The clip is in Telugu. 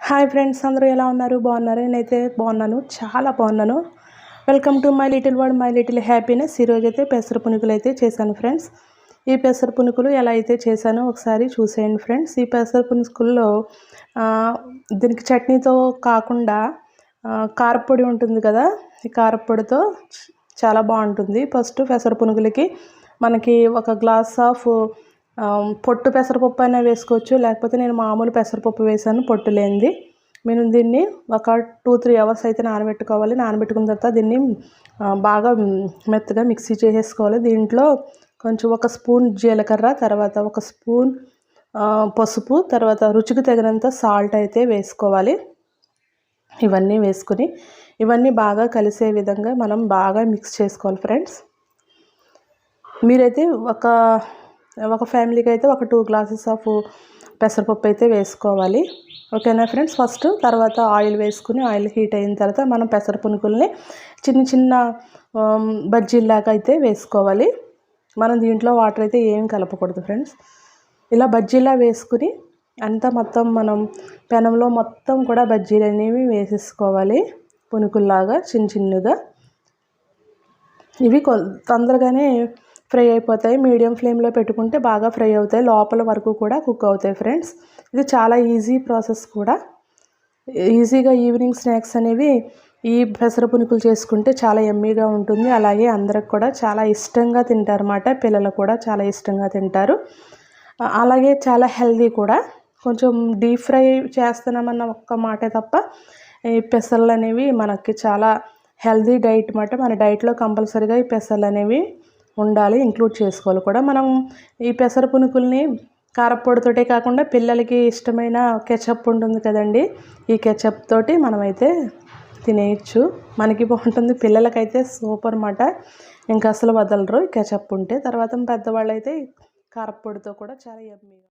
హాయ్ ఫ్రెండ్స్, అందరూ ఎలా ఉన్నారు? బాగున్నారు? నేనైతే బాగున్నాను, చాలా బాగున్నాను. Welcome to my little world, my little happiness. ఈరోజైతే పెసర పునుకులు అయితే చేశాను ఫ్రెండ్స్. ఈ పెసర పునుకులు ఎలా అయితే చేశానో ఒకసారి చూసేయండి ఫ్రెండ్స్. ఈ పెసర పునుకుల్లో దీనికి చట్నీతో కాకుండా కారపొడి ఉంటుంది కదా, ఈ కారపొడితో చాలా బాగుంటుంది. ఫస్ట్ పెసర పునుకులకి మనకి ఒక గ్లాస్ ఆఫ్ పొట్టు పెసరపప్పు అయినా వేసుకోవచ్చు, లేకపోతే నేను మామూలు పెసరపప్పు వేసాను పొట్టు లేనిది. నేను దీన్ని ఒక 2-3 అవర్స్ అయితే నానబెట్టుకోవాలి. నానబెట్టుకున్న తర్వాత దీన్ని బాగా మెత్తగా మిక్సీ చేసేసుకోవాలి. దీంట్లో కొంచెం 1 స్పూన్ జీలకర్ర, తర్వాత 1 స్పూన్ పసుపు, తర్వాత రుచికి తగినంత సాల్ట్ అయితే వేసుకోవాలి. ఇవన్నీ వేసుకుని ఇవన్నీ బాగా కలిసే విధంగా మనం బాగా మిక్స్ చేసుకోవాలి ఫ్రెండ్స్. మీరైతే ఒక ఫ్యామిలీకి అయితే ఒక 2 గ్లాసెస్ ఆఫ్ పెసరపప్పు అయితే వేసుకోవాలి. ఓకేనా ఫ్రెండ్స్. ఫస్ట్ తర్వాత ఆయిల్ వేసుకుని ఆయిల్ హీట్ అయిన తర్వాత మనం పెసర పునుకుల్ని చిన్న చిన్న బజ్జీలాగా అయితే వేసుకోవాలి. మనం దీంట్లో వాటర్ అయితే ఏం కలపకూడదు ఫ్రెండ్స్. ఇలా బజ్జీలా వేసుకుని అంతా మొత్తం మనం పెనంలో మొత్తం కూడా బజ్జీలు అనేవి వేసేసుకోవాలి పునుకుల్లాగా చిన్నగా. ఇవి తొందరగానే ఫ్రై అయిపోతాయి. మీడియం ఫ్లేమ్లో పెట్టుకుంటే బాగా ఫ్రై అవుతాయి, లోపల వరకు కూడా కుక్ అవుతాయి ఫ్రెండ్స్. ఇది చాలా ఈజీ ప్రాసెస్ కూడా. ఈజీగా ఈవినింగ్ స్నాక్స్ అనేవి ఈ పెసర పునుకులు చేసుకుంటే చాలా యమ్మీగా ఉంటుంది. అలాగే అందరికి కూడా చాలా ఇష్టంగా తింటారు అన్నమాట. పిల్లలు కూడా చాలా ఇష్టంగా తింటారు. అలాగే చాలా హెల్దీ కూడా. కొంచెం డీప్ ఫ్రై చేస్తున్నామన్న ఒక్క మాటే తప్ప ఈ పెసర్లు అనేవి మనకి చాలా హెల్దీ డైట్ అన్నమాట. మన డైట్లో కంపల్సరీగా ఈ పెసర్లు అనేవి ఉండాలి, ఇంక్లూడ్ చేసుకోవాలి కూడా. మనం ఈ పెసర పునుకుల్ని కారపొడితోటే కాకుండా పిల్లలకి ఇష్టమైన కెచప్ ఉంటుంది కదండి, ఈ కెచప్ తోటి మనమైతే తినేయచ్చు. మనకి బాగుంటుంది, పిల్లలకైతే సూపర్ అన్నమాట. ఇంకా అసలు వదలరు ఈ కెచప్ ఉంటే. తర్వాత పెద్దవాళ్ళు అయితే కారపొడితో కూడా చాలా యమ్మీగా.